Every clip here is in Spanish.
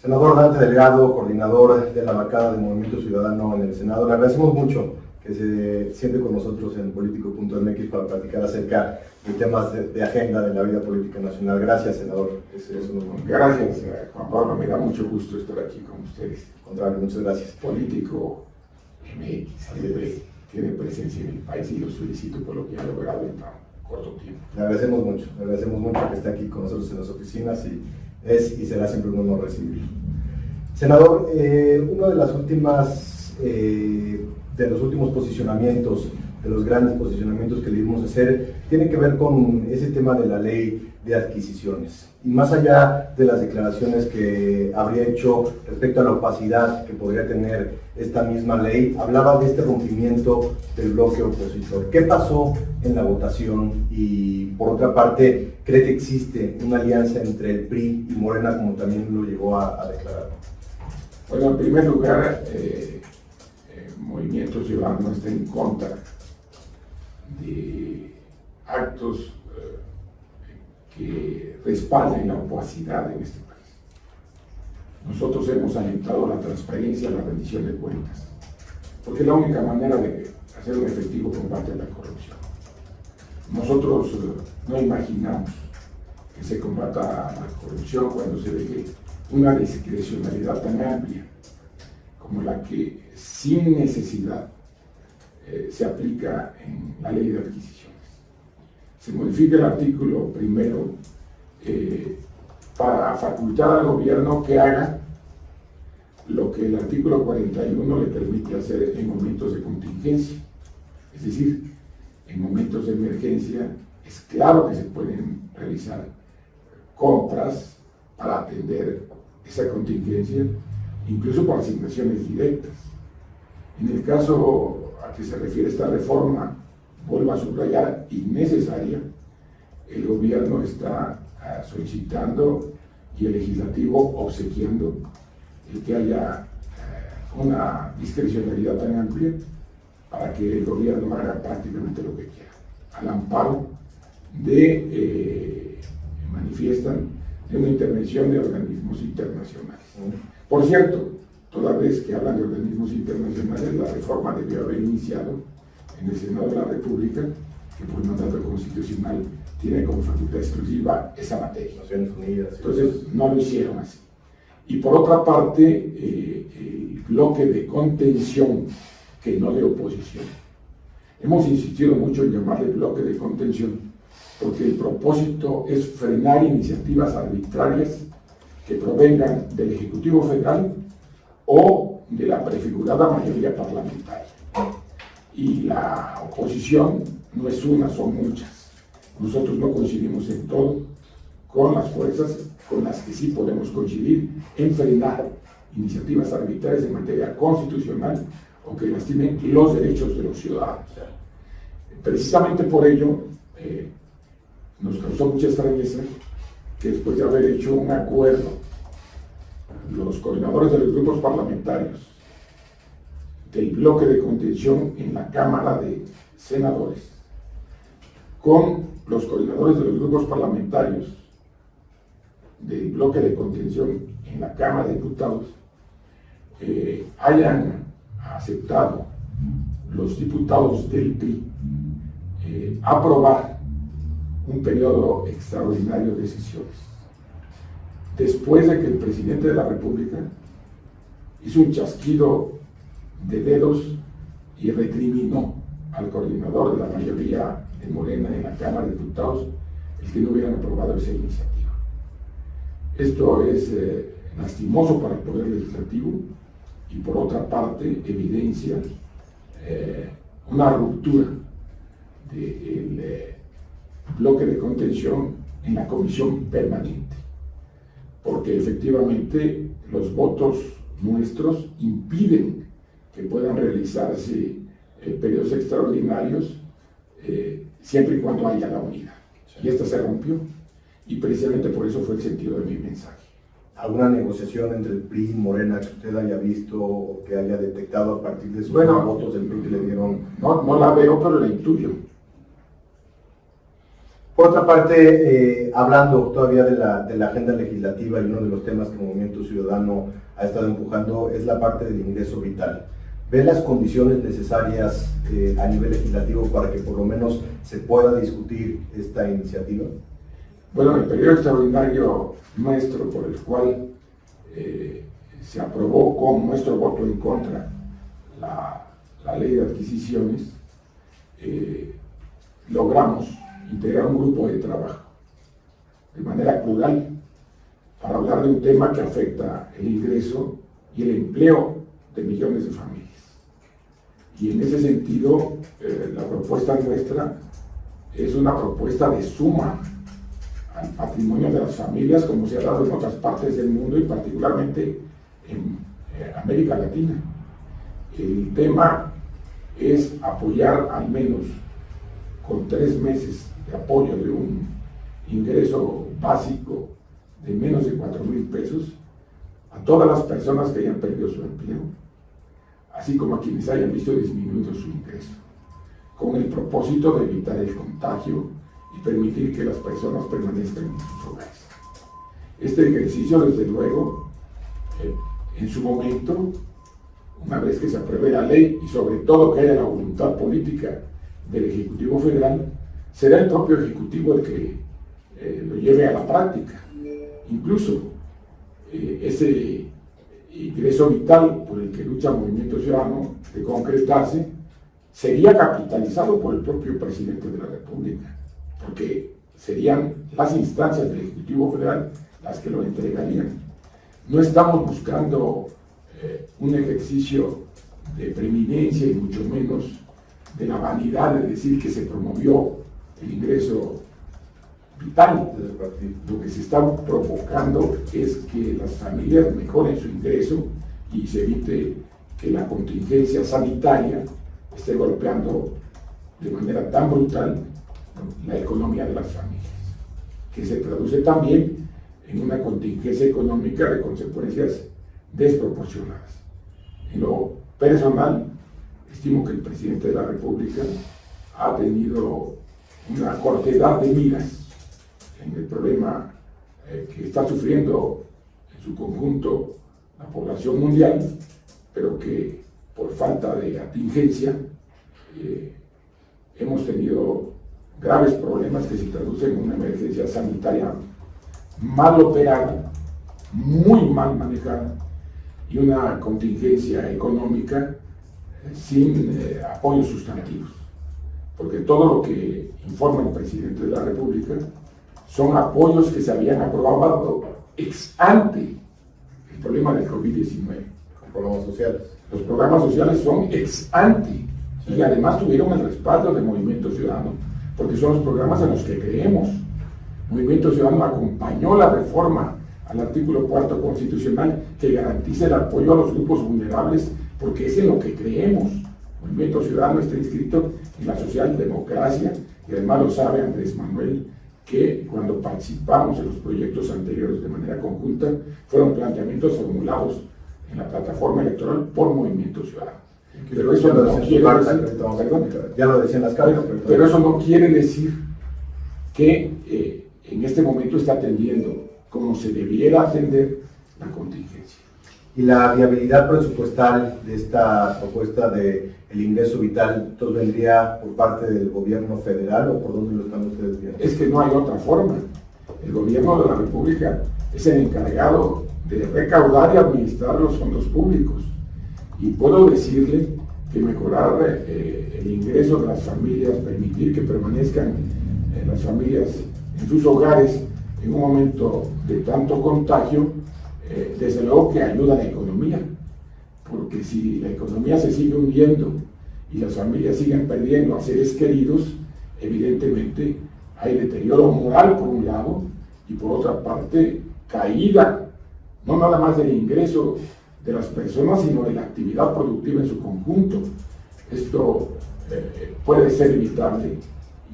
Senador Dante Delgado, coordinador de la bancada de Movimiento Ciudadano en el Senado, le agradecemos mucho que se siente con nosotros en Politico.mx para platicar acerca de temas de agenda de la vida política nacional. Gracias, senador. Gracias, Juan Pablo. Me da mucho gusto estar aquí con ustedes. Contrario, muchas gracias. Político MX tiene presencia en el país y los felicito por lo que ha logrado en tan corto tiempo. Le agradecemos mucho que esté aquí con nosotros en las oficinas y es y será siempre un honor recibirlo. Senador, uno de las últimas, de los últimos posicionamientos, de los grandes posicionamientos que debimos hacer, tiene que ver con ese tema de la ley de adquisiciones. Y más allá de las declaraciones que habría hecho respecto a la opacidad que podría tener esta misma ley, hablaba de este rompimiento del bloque opositor. ¿Qué pasó en la votación? Y por otra parte, ¿cree que existe una alianza entre el PRI y Morena, como también lo llegó a declarar? Bueno, en primer lugar, Movimiento Ciudadano está en contra de actos que respalden la opacidad en este país. Nosotros hemos alentado la transparencia, la rendición de cuentas, porque es la única manera de hacer un efectivo combate a la corrupción. Nosotros no imaginamos que se combata la corrupción cuando se ve una discrecionalidad tan amplia como la que sin necesidad se aplica en la ley de adquisiciones. Se modifica el artículo primero para facultar al gobierno que haga lo que el artículo 41 le permite hacer en momentos de contingencia. Es decir, en momentos de emergencia es claro que se pueden realizar compras para atender esa contingencia, incluso por asignaciones directas. En el caso a que se refiere esta reforma, vuelvo a subrayar, innecesaria, el gobierno está solicitando y el legislativo obsequiando el que haya una discrecionalidad tan amplia para que el gobierno haga prácticamente lo que quiera, al amparo de, manifiestan, de una intervención de organismos internacionales. Por cierto, toda vez que hablan de organismos internacionales, la reforma debió haber iniciado en el Senado de la República, que por mandato constitucional tiene como facultad exclusiva esa materia. Naciones Unidas. Entonces, no lo hicieron así. Y por otra parte, el bloque de contención, que no de oposición. Hemos insistido mucho en llamarle bloque de contención, porque el propósito es frenar iniciativas arbitrarias que provengan del Ejecutivo Federal o de la prefigurada mayoría parlamentaria. Y la oposición no es una, son muchas. Nosotros no coincidimos en todo con las fuerzas con las que sí podemos coincidir en frenar iniciativas arbitrarias en materia constitucional o que lastimen los derechos de los ciudadanos. Precisamente por ello, nos causó mucha extrañeza que después de haber hecho un acuerdo, los coordinadores de los grupos parlamentarios del bloque de contención en la Cámara de Senadores, con los coordinadores de los grupos parlamentarios del bloque de contención en la Cámara de Diputados, hayan aceptado los diputados del PRI aprobar un periodo extraordinario de sesiones, después de que el presidente de la República hizo un chasquido de dedos y recriminó al coordinador de la mayoría de Morena en la Cámara de Diputados el que no hubieran aprobado esa iniciativa. Esto es lastimoso para el Poder Legislativo y por otra parte evidencia una ruptura del bloque de contención en la comisión permanente, porque efectivamente los votos nuestros impiden que puedan realizarse periodos extraordinarios siempre y cuando haya la unidad. Y esta se rompió y precisamente por eso fue el sentido de mi mensaje. ¿Alguna negociación entre el PRI y Morena que usted haya visto o que haya detectado a partir de sus votos del PRI que le dieron? No la veo, pero la intuyo. Por otra parte, hablando todavía de la agenda legislativa, y uno de los temas que Movimiento Ciudadano ha estado empujando es la parte del ingreso vital. ¿Ve las condiciones necesarias a nivel legislativo para que por lo menos se pueda discutir esta iniciativa? Bueno, el periodo extraordinario nuestro, por el cual se aprobó con nuestro voto en contra la ley de adquisiciones, logramos integrar un grupo de trabajo de manera plural para hablar de un tema que afecta el ingreso y el empleo de millones de familias. Y en ese sentido, la propuesta nuestra es una propuesta de suma al patrimonio de las familias, como se ha dado en otras partes del mundo y particularmente en América Latina. El tema es apoyar al menos con 3 meses de apoyo de un ingreso básico de menos de 4,000 pesos a todas las personas que hayan perdido su empleo, así como a quienes hayan visto disminuido su ingreso, con el propósito de evitar el contagio y permitir que las personas permanezcan en sus hogares. Este ejercicio, desde luego, en su momento, una vez que se apruebe la ley y sobre todo que haya la voluntad política del Ejecutivo Federal, será el propio Ejecutivo el que lo lleve a la práctica. Incluso ese ingreso vital por el que lucha el Movimiento Ciudadano de concretarse, sería capitalizado por el propio presidente de la República, porque serían las instancias del Ejecutivo Federal las que lo entregarían. No estamos buscando un ejercicio de preeminencia y mucho menos de la vanidad de decir que se promovió el ingreso vital. Lo que se está provocando es que las familias mejoren su ingreso y se evite que la contingencia sanitaria esté golpeando de manera tan brutal la economía de las familias, que se traduce también en una contingencia económica de consecuencias desproporcionadas. En lo personal, estimo que el presidente de la República ha tenido una cortedad de miras en el problema que está sufriendo en su conjunto la población mundial, pero que por falta de atingencia hemos tenido graves problemas que se traducen en una emergencia sanitaria mal operada, muy mal manejada, y una contingencia económica sin apoyos sustantivos. Porque todo lo que informa el presidente de la República son apoyos que se habían aprobado ex ante el problema del COVID-19. Los programas sociales. Los programas sociales son ex ante y además tuvieron el respaldo del Movimiento Ciudadano, porque son los programas en los que creemos. Movimiento Ciudadano acompañó la reforma al artículo 4 constitucional que garantiza el apoyo a los grupos vulnerables, porque es en lo que creemos. Movimiento Ciudadano está inscrito en la socialdemocracia y además lo sabe Andrés Manuel, que cuando participamos en los proyectos anteriores de manera conjunta fueron planteamientos formulados en la plataforma electoral por Movimiento Ciudadano. Pero eso no quiere decir, ya lo decían las cartas, pero eso no quiere decir que en este momento está atendiendo como se debiera atender la contingencia. Y la viabilidad presupuestal de esta propuesta de el ingreso vital, ¿entonces vendría por parte del gobierno federal o por dónde lo están ustedes viendo? Es que no hay otra forma. El gobierno de la República es el encargado de recaudar y administrar los fondos públicos. Y puedo decirle que mejorar el ingreso de las familias, permitir que permanezcan las familias en sus hogares en un momento de tanto contagio, desde luego que ayuda a la economía, porque si la economía se sigue hundiendo y las familias siguen perdiendo a seres queridos, evidentemente hay deterioro moral por un lado y por otra parte caída, no nada más del ingreso de las personas, sino de la actividad productiva en su conjunto. Esto puede ser evitable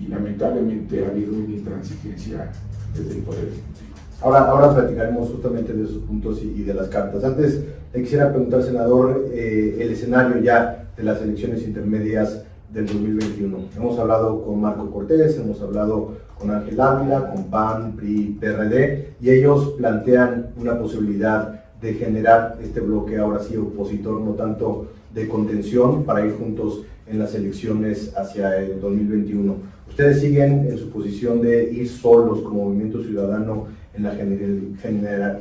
y lamentablemente ha habido una intransigencia desde el Poder Ejecutivo. Ahora platicaremos justamente de esos puntos y de las cartas. Antes le quisiera preguntar, senador, el escenario ya de las elecciones intermedias del 2021. Hemos hablado con Marco Cortés, hemos hablado con Ángel Ávila, con PAN, PRI, PRD, y ellos plantean una posibilidad de generar este bloque ahora sí opositor, no tanto de contención, para ir juntos en las elecciones hacia el 2021. ¿Ustedes siguen en su posición de ir solos como Movimiento Ciudadano en la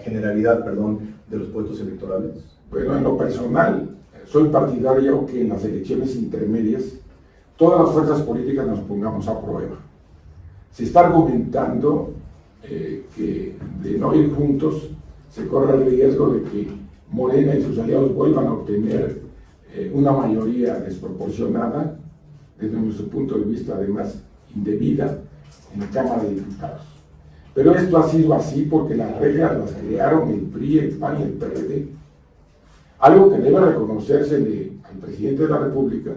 generalidad de los puestos electorales? Bueno, en lo personal, soy partidario que en las elecciones intermedias todas las fuerzas políticas nos pongamos a prueba. Se está argumentando que de no ir juntos se corre el riesgo de que Morena y sus aliados vuelvan a obtener una mayoría desproporcionada, desde nuestro punto de vista además indebida, en la Cámara de Diputados. Pero esto ha sido así porque las reglas las crearon el PRI, el PAN y el PRD. Algo que debe reconocérsele al presidente de la República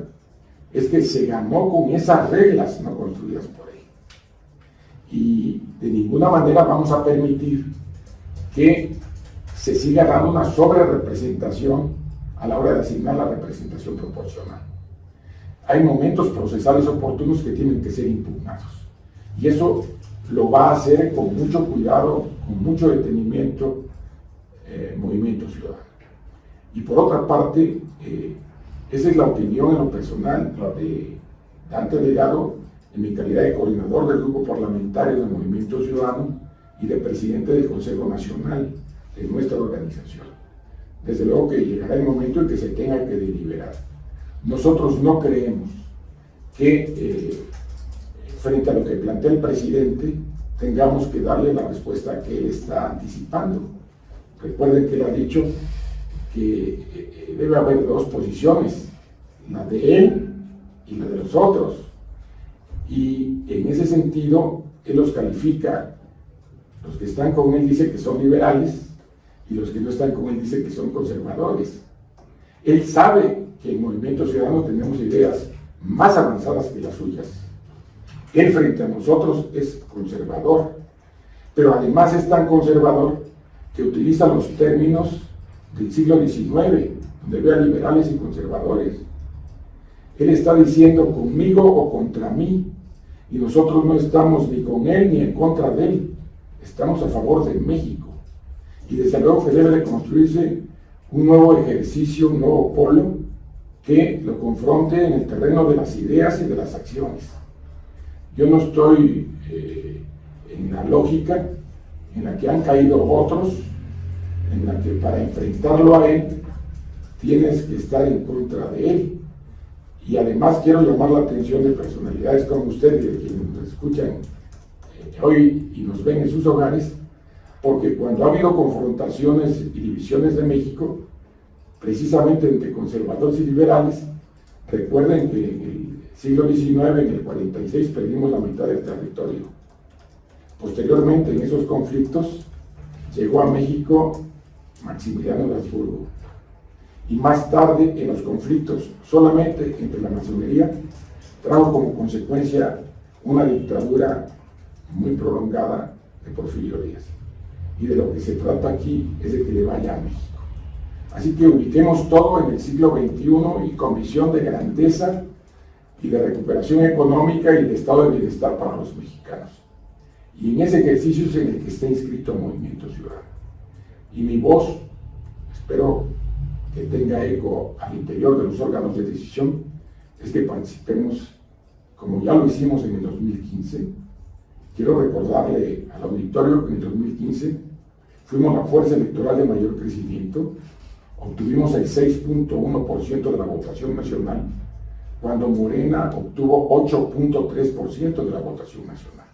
es que se ganó con esas reglas no construidas por él. Y de ninguna manera vamos a permitir que se siga dando una sobrerepresentación a la hora de asignar la representación proporcional. Hay momentos procesales oportunos que tienen que ser impugnados. Y eso lo va a hacer con mucho cuidado, con mucho detenimiento, Movimiento Ciudadano. Y por otra parte, esa es la opinión en lo personal de Dante Delgado, en mi calidad de coordinador del grupo parlamentario del Movimiento Ciudadano y de presidente del Consejo Nacional de nuestra organización. Desde luego que llegará el momento en que se tenga que deliberar. Nosotros no creemos que frente a lo que plantea el presidente tengamos que darle la respuesta que él está anticipando. Recuerden que él ha dicho que debe haber dos posiciones, la de él y la de los otros. Y en ese sentido, él los califica, los que están con él dice que son liberales, y los que no están con él dicen que son conservadores. Él sabe que en Movimiento Ciudadano tenemos ideas más avanzadas que las suyas. Él frente a nosotros es conservador, pero además es tan conservador que utiliza los términos del siglo XIX, donde ve a liberales y conservadores. Él está diciendo conmigo o contra mí, y nosotros no estamos ni con él ni en contra de él, estamos a favor de México. Y desde luego que debe de construirse un nuevo ejercicio, un nuevo polo que lo confronte en el terreno de las ideas y de las acciones. Yo no estoy en la lógica en la que han caído otros, en la que para enfrentarlo a él tienes que estar en contra de él. Y además quiero llamar la atención de personalidades como usted y de quienes nos escuchan hoy y nos ven en sus hogares, porque cuando ha habido confrontaciones y divisiones de México, precisamente entre conservadores y liberales, recuerden que en el siglo XIX, en el 46, perdimos la mitad del territorio. Posteriormente, en esos conflictos, llegó a México Maximiliano de Habsburgo. Y más tarde, en los conflictos solamente entre la masonería, trajo como consecuencia una dictadura muy prolongada de Porfirio Díaz. Y de lo que se trata aquí es de que le vaya a México. Así que ubiquemos todo en el siglo XXI y con visión de grandeza y de recuperación económica y de estado de bienestar para los mexicanos. Y en ese ejercicio es en el que está inscrito Movimiento Ciudadano. Y mi voz, espero que tenga eco al interior de los órganos de decisión, es que participemos como ya lo hicimos en el 2015. Quiero recordarle al auditorio que en el 2015 fuimos la fuerza electoral de mayor crecimiento, obtuvimos el 6.1% de la votación nacional, cuando Morena obtuvo 8.3% de la votación nacional.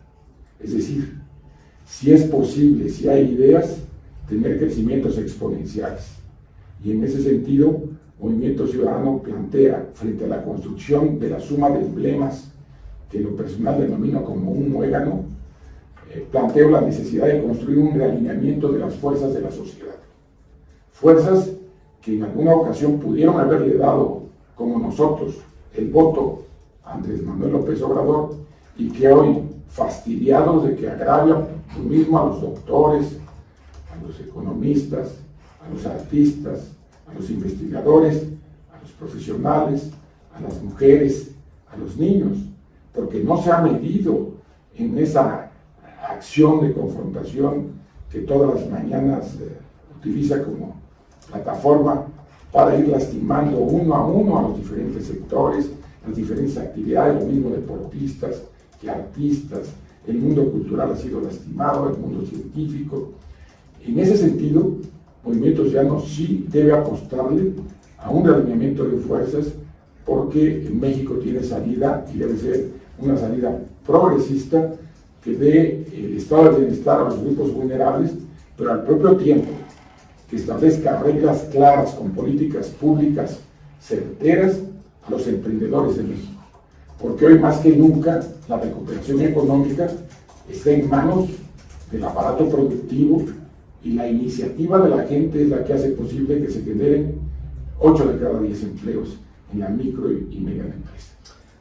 Es decir, si es posible, si hay ideas, tener crecimientos exponenciales. Y en ese sentido, Movimiento Ciudadano plantea, frente a la construcción de la suma de emblemas, que en lo personal denomino como un muégano, planteo la necesidad de construir un realineamiento de las fuerzas de la sociedad. Fuerzas que en alguna ocasión pudieron haberle dado, como nosotros, el voto a Andrés Manuel López Obrador, y que hoy, fastidiados de que agravia lo mismo a los doctores, a los economistas, a los artistas, a los investigadores, a los profesionales, a las mujeres, a los niños, porque no se ha medido en esa acción de confrontación que todas las mañanas utiliza como plataforma para ir lastimando uno a uno a los diferentes sectores, las diferentes actividades, lo mismo deportistas que artistas. El mundo cultural ha sido lastimado, el mundo científico. En ese sentido, Movimiento Ciudadano sí debe apostarle a un alineamiento de fuerzas, porque México tiene salida y debe ser una salida progresista que dé el estado de bienestar a los grupos vulnerables, pero al propio tiempo que establezca reglas claras con políticas públicas certeras a los emprendedores de México. Porque hoy más que nunca la recuperación económica está en manos del aparato productivo, y la iniciativa de la gente es la que hace posible que se generen 8 de cada 10 empleos en la micro y mediana empresa.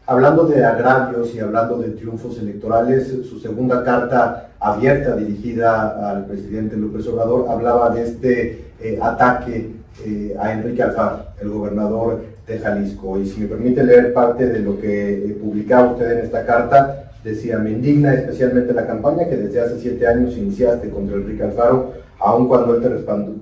Hablando de agravios y hablando de triunfos electorales, su segunda carta abierta dirigida al presidente López Obrador hablaba de este ataque a Enrique Alfaro, el gobernador de Jalisco. Y si me permite leer parte de lo que publicaba usted en esta carta, decía: me indigna especialmente la campaña que desde hace 7 años iniciaste contra Enrique Alfaro, aun cuando él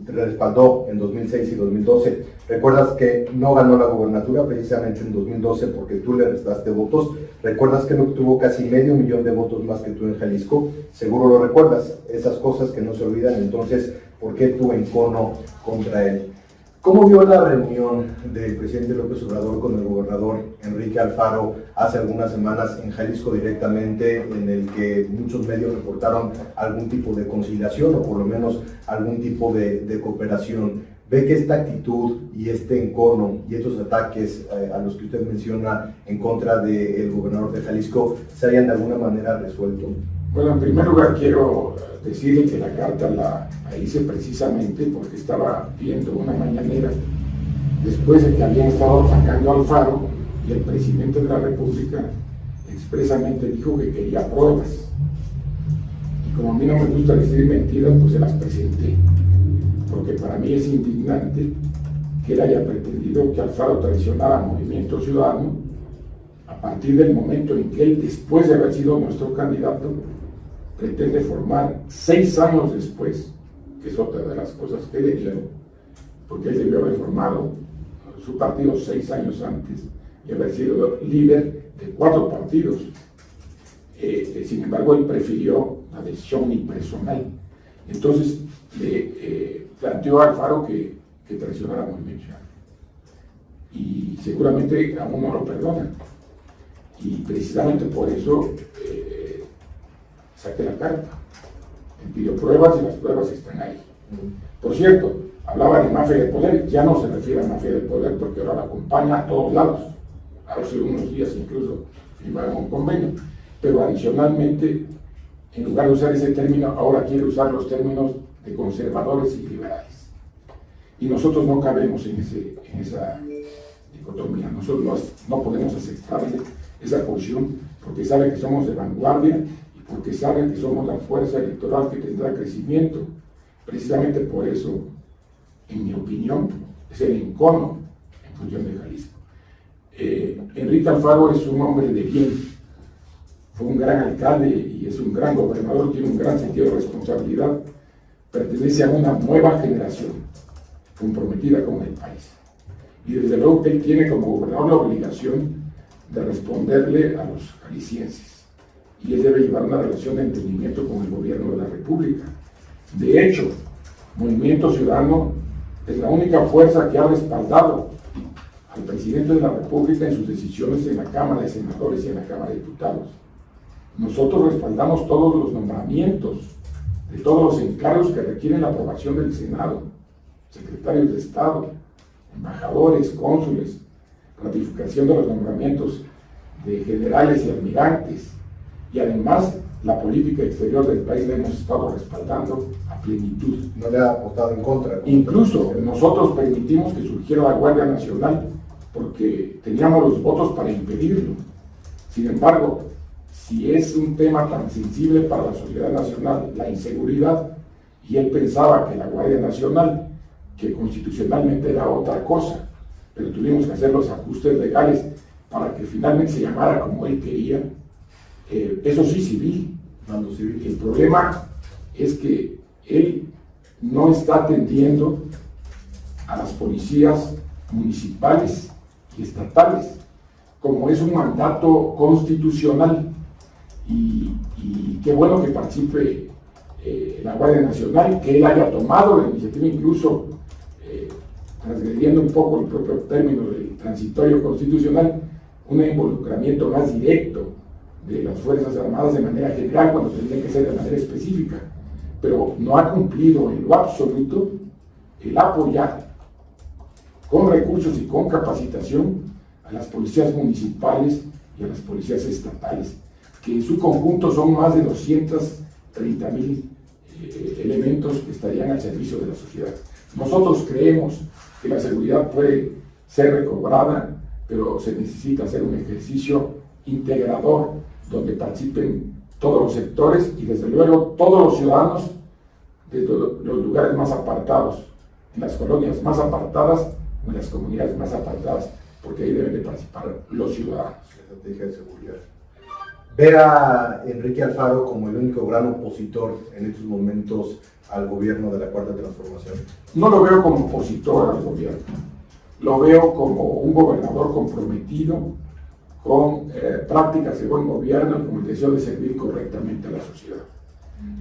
te respaldó en 2006 y 2012. Recuerdas que no ganó la gobernatura precisamente en 2012 porque tú le restaste votos. Recuerdas que él obtuvo casi medio millón de votos más que tú en Jalisco. Seguro lo recuerdas, esas cosas que no se olvidan. Entonces, ¿por qué tu encono contra él? ¿Cómo vio la reunión del presidente López Obrador con el gobernador Enrique Alfaro hace algunas semanas en Jalisco directamente, en el que muchos medios reportaron algún tipo de conciliación o por lo menos algún tipo de cooperación? ¿Ve que esta actitud y este encono y estos ataques a los que usted menciona en contra del gobernador de Jalisco se hayan de alguna manera resuelto? Bueno, en primer lugar quiero decirle que la carta la hice precisamente porque estaba viendo una mañanera después de que habían estado atacando a Alfaro y el presidente de la República expresamente dijo que quería pruebas. Y como a mí no me gusta decir mentiras, pues se las presenté. Porque para mí es indignante que él haya pretendido que Alfaro traicionara a Movimiento Ciudadano a partir del momento en que él, después de haber sido nuestro candidato, pretende formar 6 años después, que es otra de las cosas que le digo, porque él debió haber formado su partido 6 años antes y haber sido líder de 4 partidos. Sin embargo, él prefirió la decisión impersonal. Entonces, le planteó a Alfaro que traicionara a Movimiento Ciudadano. Y seguramente aún no lo perdona. Y precisamente por eso saqué la carta. Él pidió pruebas y las pruebas están ahí. Por cierto, hablaba de mafia de poder, ya no se refiere a mafia de poder porque ahora la acompaña a todos lados. Hace unos días incluso firmaron un convenio. Pero adicionalmente, en lugar de usar ese término, ahora quiere usar los términos de conservadores y liberales. Y nosotros no cabemos en esa dicotomía. Nosotros no podemos aceptarle esa posición porque sabe que somos de vanguardia y porque sabe que somos la fuerza electoral que tendrá crecimiento. Precisamente por eso, en mi opinión, es el encono en función de Jalisco. Enrique Alfaro es un hombre de bien, fue un gran alcalde y es un gran gobernador, tiene un gran sentido de responsabilidad, pertenece a una nueva generación comprometida con el país. Y desde luego que él tiene como gobernador la obligación de responderle a los jaliscienses. Y él debe llevar una relación de entendimiento con el gobierno de la República. De hecho, Movimiento Ciudadano es la única fuerza que ha respaldado al presidente de la República en sus decisiones en la Cámara de Senadores y en la Cámara de Diputados. Nosotros respaldamos todos los nombramientos de todos los encargos que requieren la aprobación del Senado, secretarios de Estado, embajadores, cónsules, ratificación de los nombramientos de generales y almirantes, y además la política exterior del país la hemos estado respaldando a plenitud. No le ha votado en contra. Incluso nosotros permitimos que surgiera la Guardia Nacional porque teníamos los votos para impedirlo. Sin embargo, si es un tema tan sensible para la sociedad nacional, la inseguridad, y él pensaba que la Guardia Nacional, que constitucionalmente era otra cosa, pero tuvimos que hacer los ajustes legales para que finalmente se llamara como él quería, eso sí, civil. Mando civil. El problema es que él no está atendiendo a las policías municipales y estatales, como es un mandato constitucional. Y qué bueno que participe la Guardia Nacional, que él haya tomado la iniciativa, incluso transgrediendo un poco el propio término del transitorio constitucional, un involucramiento más directo de las Fuerzas Armadas de manera general, cuando tendría que ser de manera específica, pero no ha cumplido en lo absoluto el apoyar con recursos y con capacitación a las policías municipales y a las policías estatales, que en su conjunto son más de 230,000 elementos que estarían al servicio de la sociedad. Nosotros creemos que la seguridad puede ser recobrada, pero se necesita hacer un ejercicio integrador donde participen todos los sectores y desde luego todos los ciudadanos desde los lugares más apartados, en las colonias más apartadas o en las comunidades más apartadas, porque ahí deben de participar los ciudadanos. Estrategia de seguridad. Ver a Enrique Alfaro como el único gran opositor en estos momentos al gobierno de la Cuarta Transformación. No lo veo como opositor al gobierno, lo veo como un gobernador comprometido con prácticas de buen gobierno y con el deseo de servir correctamente a la sociedad.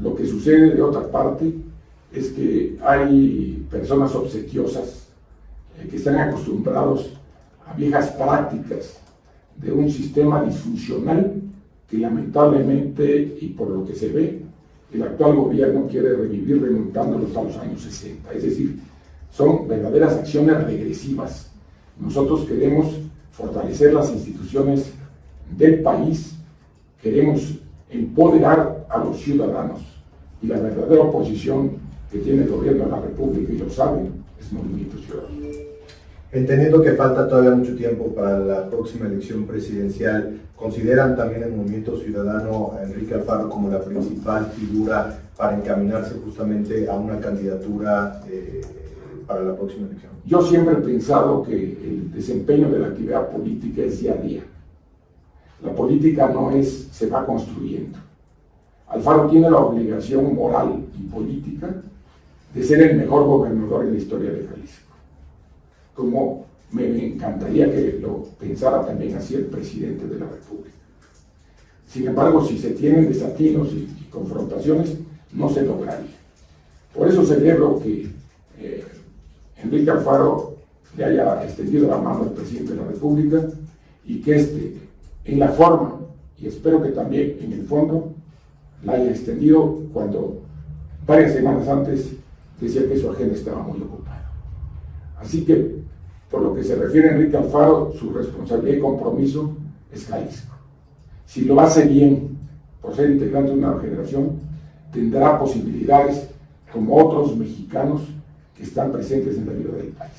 Lo que sucede de otra parte es que hay personas obsequiosas que están acostumbrados a viejas prácticas de un sistema disfuncional que lamentablemente, y por lo que se ve, el actual gobierno quiere revivir remontándolos a los años 60. Es decir, son verdaderas acciones regresivas. Nosotros queremos fortalecer las instituciones del país, queremos empoderar a los ciudadanos, y la verdadera oposición que tiene el gobierno de la República, y lo saben, es Movimiento Ciudadano. Entendiendo que falta todavía mucho tiempo para la próxima elección presidencial, ¿consideran también el Movimiento Ciudadano a Enrique Alfaro como la principal figura para encaminarse justamente a una candidatura para la próxima elección? Yo siempre he pensado que el desempeño de la actividad política es día a día. La política no es, se va construyendo. Alfaro tiene la obligación moral y política de ser el mejor gobernador en la historia de Jalisco, como me encantaría que lo pensara también así el presidente de la República. Sin embargo, si se tienen desatinos y confrontaciones, no se lograría. Por eso celebro que Enrique Alfaro le haya extendido la mano al presidente de la República y que en la forma, y espero que también en el fondo, la haya extendido cuando varias semanas antes decía que su agenda estaba muy ocupada. Así que, por lo que se refiere a Enrique Alfaro, su responsabilidad y compromiso es Jalisco. Si lo hace bien, por ser integrante de una nueva generación, tendrá posibilidades como otros mexicanos que están presentes en la vida del país.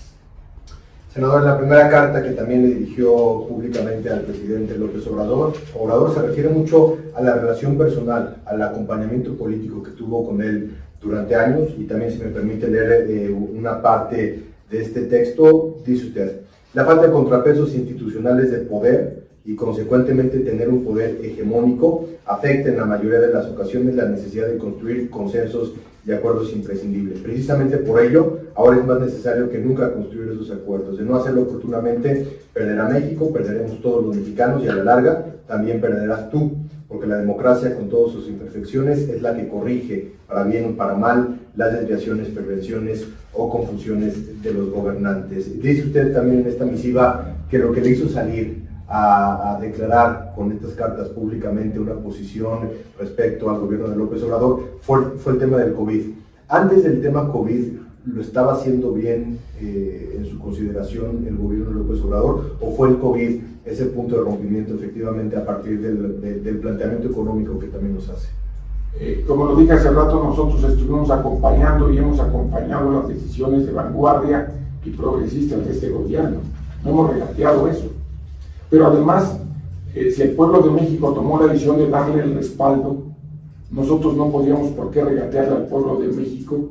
Senador, en la primera carta que también le dirigió públicamente al presidente López Obrador se refiere mucho a la relación personal, al acompañamiento político que tuvo con él durante años, y también, si me permite leer una parte de este texto, dice usted: la falta de contrapesos institucionales de poder y consecuentemente tener un poder hegemónico afecta en la mayoría de las ocasiones la necesidad de construir consensos y acuerdos imprescindibles. Precisamente por ello, ahora es más necesario que nunca construir esos acuerdos. De no hacerlo oportunamente, perderá México, perderemos todos los mexicanos, y a la larga también perderás tú, porque la democracia, con todas sus imperfecciones, es la que corrige, para bien o para mal, las desviaciones, perversiones o confusiones de los gobernantes. Dice usted también en esta misiva que lo que le hizo salir a declarar con estas cartas públicamente una posición respecto al gobierno de López Obrador fue el tema del COVID. Antes del tema COVID, ¿lo estaba haciendo bien en su consideración el gobierno de López Obrador, o fue el COVID ese punto de rompimiento efectivamente a partir del planteamiento económico que también nos hace? Como lo dije hace rato, nosotros estuvimos acompañando y hemos acompañado las decisiones de vanguardia y progresistas de este gobierno. No hemos regateado eso. Pero además, si el pueblo de México tomó la decisión de darle el respaldo, nosotros no podíamos por qué regatearle al pueblo de México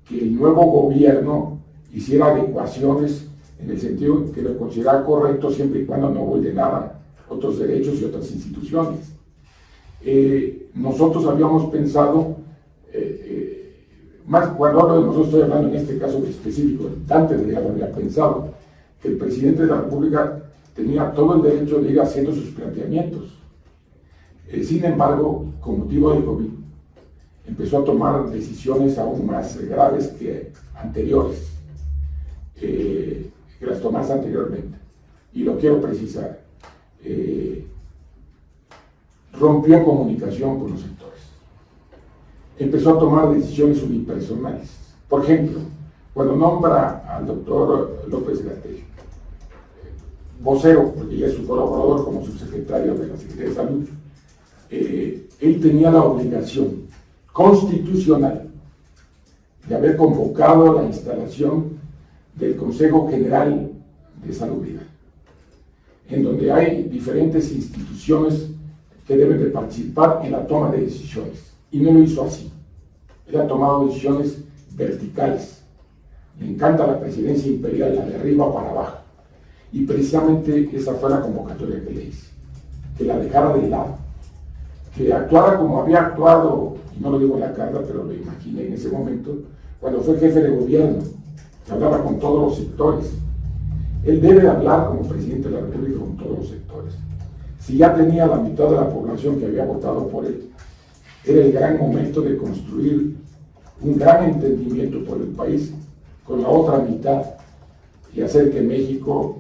que el nuevo gobierno hiciera adecuaciones en el sentido que lo considerara correcto siempre y cuando no vulnerara otros derechos y otras instituciones. nosotros habíamos pensado, más cuando hablo de nosotros estoy hablando en este caso específico, antes de ya lo había pensado, que el presidente de la República tenía todo el derecho de ir haciendo sus planteamientos. Sin embargo, con motivo del COVID, empezó a tomar decisiones aún más graves que anteriores, que las tomase anteriormente. Y lo quiero precisar. Rompió comunicación con los sectores. Empezó a tomar decisiones unipersonales. Por ejemplo, cuando nombra al doctor López-Gatell, vocero, porque ya es su colaborador como subsecretario de la Secretaría de Salud, él tenía la obligación constitucional de haber convocado la instalación del Consejo General de Salubridad, en donde hay diferentes instituciones que deben de participar en la toma de decisiones, y no lo hizo así. Él ha tomado decisiones verticales. Le encanta la presidencia imperial, la de arriba para abajo, y precisamente esa fue la convocatoria que le hice, que la dejara de lado, que actuara como había actuado, y no lo digo en la carta, pero lo imaginé en ese momento, cuando fue jefe de gobierno, que hablaba con todos los sectores. Él debe hablar como presidente de la República con todos los sectores. Si ya tenía la mitad de la población que había votado por él, era el gran momento de construir un gran entendimiento por el país con la otra mitad y hacer que México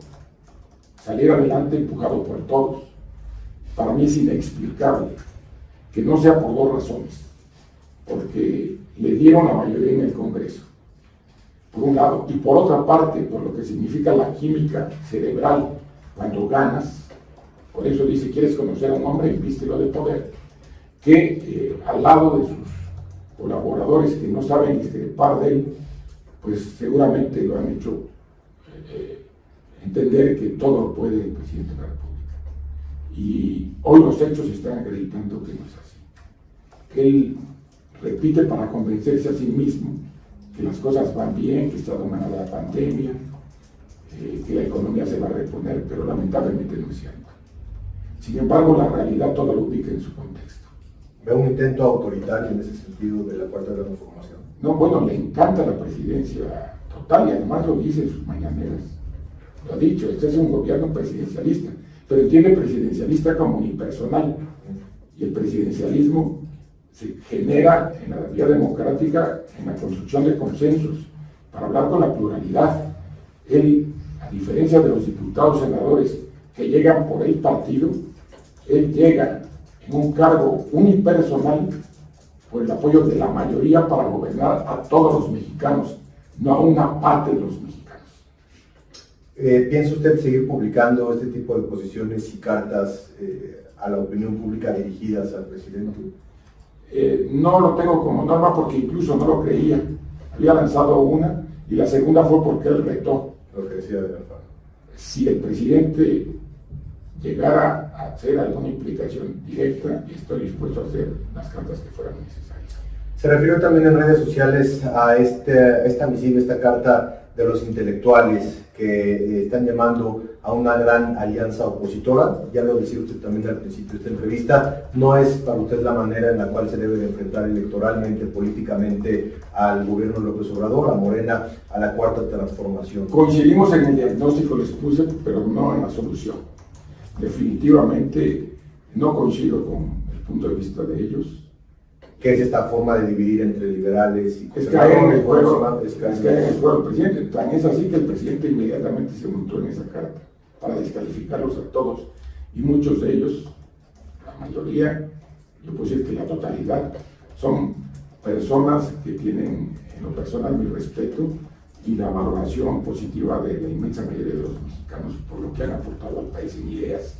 saliera adelante empujado por todos. Para mí es inexplicable que no sea por dos razones. Porque le dieron la mayoría en el Congreso, por un lado, y por otra parte, por lo que significa la química cerebral cuando ganas. Por eso dice, ¿quieres conocer a un hombre? Invístelo de poder. Que al lado de sus colaboradores que no saben discrepar de él, pues seguramente lo han hecho entender que todo lo puede el presidente de la República. Y hoy los hechos están acreditando que no es así. Que él repite para convencerse a sí mismo que las cosas van bien, que está dominada la pandemia, que la economía se va a reponer, pero lamentablemente no es cierto. Sin embargo, la realidad toda lo ubica en su contexto. ¿Ve un intento autoritario en ese sentido de la Cuarta Transformación? No, bueno, le encanta la presidencia total y además lo dice en sus mañaneras. Lo ha dicho, este es un gobierno presidencialista, pero entiende presidencialista como unipersonal. Y el presidencialismo se genera en la vía democrática, en la construcción de consensos, para hablar con la pluralidad. Él, a diferencia de los diputados senadores que llegan por el partido, él llega en un cargo unipersonal por el apoyo de la mayoría para gobernar a todos los mexicanos, no a una parte de los mexicanos. ¿Piensa usted seguir publicando este tipo de posiciones y cartas a la opinión pública dirigidas al presidente? No lo tengo como norma porque incluso no lo creía. Había lanzado una y la segunda fue porque él retó. Lo que decía de Alfaro. Si el presidente llegara a hacer alguna implicación directa, estoy dispuesto a hacer las cartas que fueran necesarias. Se refirió también en redes sociales a esta misiva, esta carta de los intelectuales que están llamando a una gran alianza opositora. Ya lo decía usted también al principio de esta entrevista, no es para usted la manera en la cual se debe de enfrentar electoralmente, políticamente al gobierno de López Obrador, a Morena, a la Cuarta Transformación. Coincidimos en el diagnóstico, les puse, pero no en la solución. Definitivamente no coincido con el punto de vista de ellos. ¿Qué es esta forma de dividir entre liberales y es caer en el juego, es caer en el juego del presidente? Tan es así que el presidente inmediatamente se montó en esa carta para descalificarlos a todos, y muchos de ellos, la mayoría, yo puedo decir que la totalidad, son personas que tienen en lo personal mi respeto y la valoración positiva de la inmensa mayoría de los mexicanos por lo que han aportado al país en ideas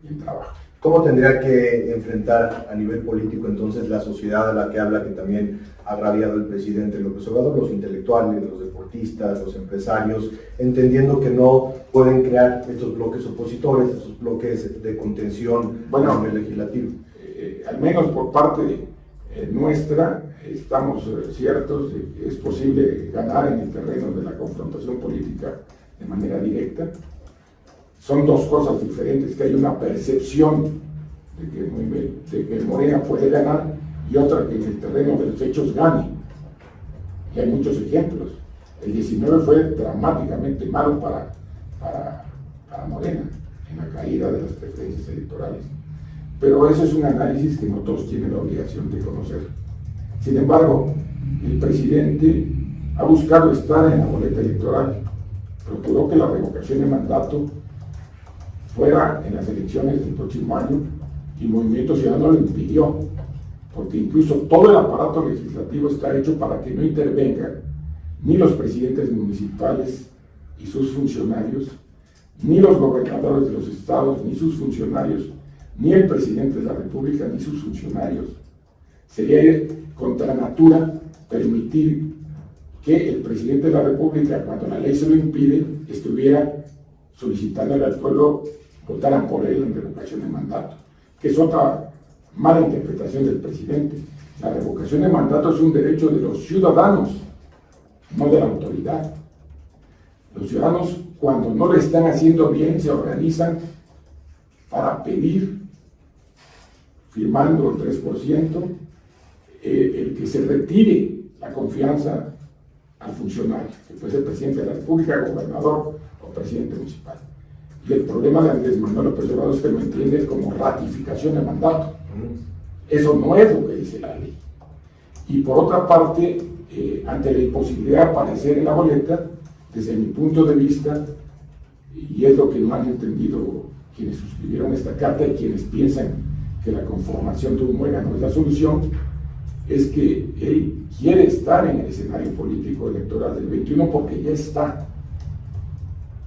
y en trabajo. ¿Cómo tendría que enfrentar a nivel político entonces la sociedad a la que habla, que también ha agraviado el presidente López Obrador, los intelectuales, los deportistas, los empresarios, entendiendo que no pueden crear estos bloques opositores, estos bloques de contención a nivel legislativo? Al menos por parte nuestra, estamos ciertos de que es posible ganar en el terreno de la confrontación política de manera directa. Son dos cosas diferentes, que hay una percepción de que Morena puede ganar, y otra que en el terreno de los hechos gane. Y hay muchos ejemplos. El 19 fue dramáticamente malo para Morena, en la caída de las preferencias electorales. Pero eso es un análisis que no todos tienen la obligación de conocer. Sin embargo, el presidente ha buscado estar en la boleta electoral, procuró que la revocación de mandato fuera en las elecciones del próximo año, y Movimiento Ciudadano lo impidió, porque incluso todo el aparato legislativo está hecho para que no intervengan ni los presidentes municipales y sus funcionarios, ni los gobernadores de los estados, ni sus funcionarios, ni el presidente de la República, ni sus funcionarios. Sería ir contra natura permitir que el presidente de la República, cuando la ley se lo impide, estuviera solicitándole al pueblo votaran por él en revocación de mandato, que es otra mala interpretación del presidente. La revocación de mandato es un derecho de los ciudadanos, no de la autoridad. Los ciudadanos, cuando no lo están haciendo bien, se organizan para pedir, firmando el 3%, el que se retire la confianza al funcionario, que puede ser presidente de la República, gobernador o presidente municipal. Y el problema de Andrés Manuel López Obrador es que lo entiende como ratificación de mandato. Eso no es lo que dice la ley. Y por otra parte, ante la imposibilidad de aparecer en la boleta, desde mi punto de vista, y es lo que no han entendido quienes suscribieron esta carta y quienes piensan que la conformación de un muégano es la solución, es que él quiere estar en el escenario político electoral del 21 porque ya está.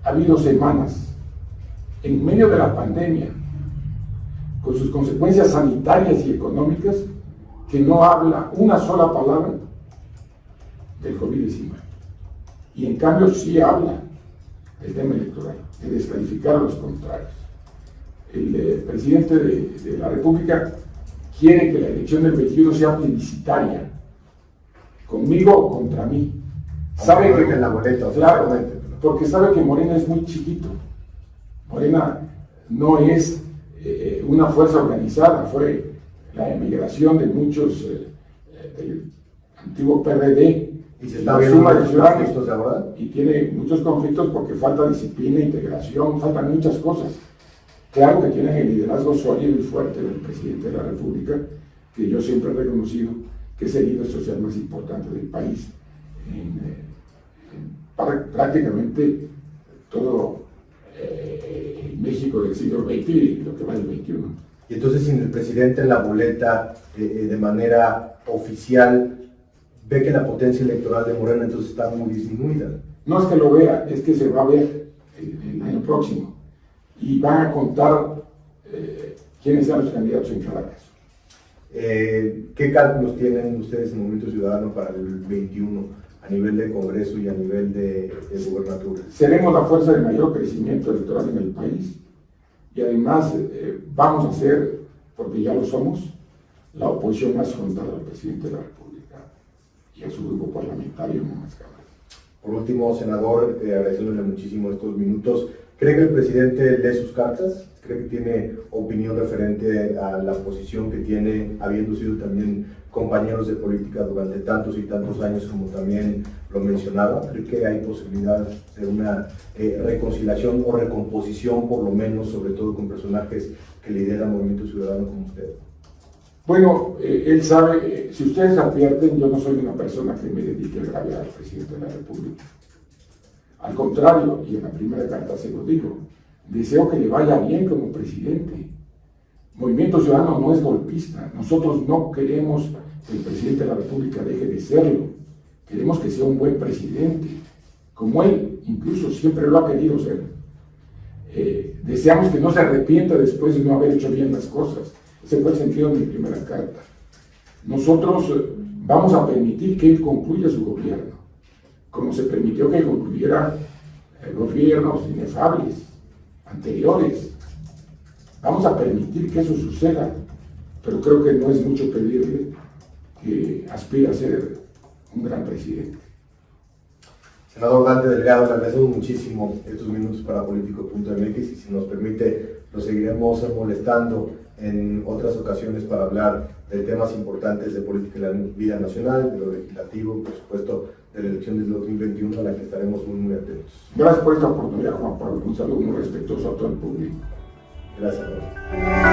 Ha habido semanas, en medio de la pandemia, con sus consecuencias sanitarias y económicas, que no habla una sola palabra del COVID-19. Y en cambio sí habla del tema electoral, de descalificar a los contrarios. El presidente de la República quiere que la elección del 21 sea plebiscitaria, conmigo o contra mí. Sabe que en la boleta, claro, porque sabe que Morena es muy chiquito. Morena no es una fuerza organizada, fue la emigración de muchos del antiguo PRD. Y se está viendo muchos conflictos ahora. Y tiene muchos conflictos porque falta disciplina, integración, faltan muchas cosas. Claro que tienen el liderazgo sólido y fuerte del presidente de la República, que yo siempre he reconocido que es el líder social más importante del país, prácticamente todo México del siglo XX y lo que va del XXI. Y entonces, sin el presidente en la boleta de manera oficial, ve que la potencia electoral de Morena entonces está muy disminuida. No es que lo vea, es que se va a ver el año próximo. Y van a contar quiénes sean los candidatos en cada caso. ¿Qué cálculos tienen ustedes en Movimiento Ciudadano para el 21 a nivel de Congreso y a nivel de gobernatura? Seremos la fuerza de mayor crecimiento electoral en el país y además vamos a ser, porque ya lo somos, la oposición más frontal al presidente de la República y a su grupo parlamentario en ambas cámaras. Por último, senador, agradeciéndole muchísimo estos minutos, ¿cree que el presidente lee sus cartas? ¿Cree que tiene opinión referente a la posición que tiene, habiendo sido también compañeros de política durante tantos y tantos años, como también lo mencionaba? ¿Cree que hay posibilidad de una reconciliación o recomposición, por lo menos, sobre todo con personajes que lideran Movimiento Ciudadano como usted? Bueno, él sabe, si ustedes advierten, yo no soy una persona que me dedique a agraviar al presidente de la República. Al contrario, y en la primera carta se lo digo, deseo que le vaya bien como presidente. Movimiento Ciudadano no es golpista. Nosotros no queremos que el presidente de la República deje de serlo. Queremos que sea un buen presidente, como él incluso siempre lo ha querido ser. Deseamos que no se arrepienta después de no haber hecho bien las cosas. Ese fue el sentido de mi primera carta. Nosotros vamos a permitir que él concluya su gobierno, como se permitió que concluyera gobiernos inefables, anteriores. Vamos a permitir que eso suceda, pero creo que no es mucho pedirle que aspire a ser un gran presidente. Senador Dante Delgado, le agradecemos muchísimo estos minutos para Político.mx y si nos permite, lo seguiremos molestando en otras ocasiones para hablar de temas importantes de política de la vida nacional, de lo legislativo, por supuesto, de la elección del 2021, a la que estaremos muy atentos. Gracias por esta oportunidad, Juan Pablo. Un saludo muy respetuoso a todo el público. Gracias, Jorge.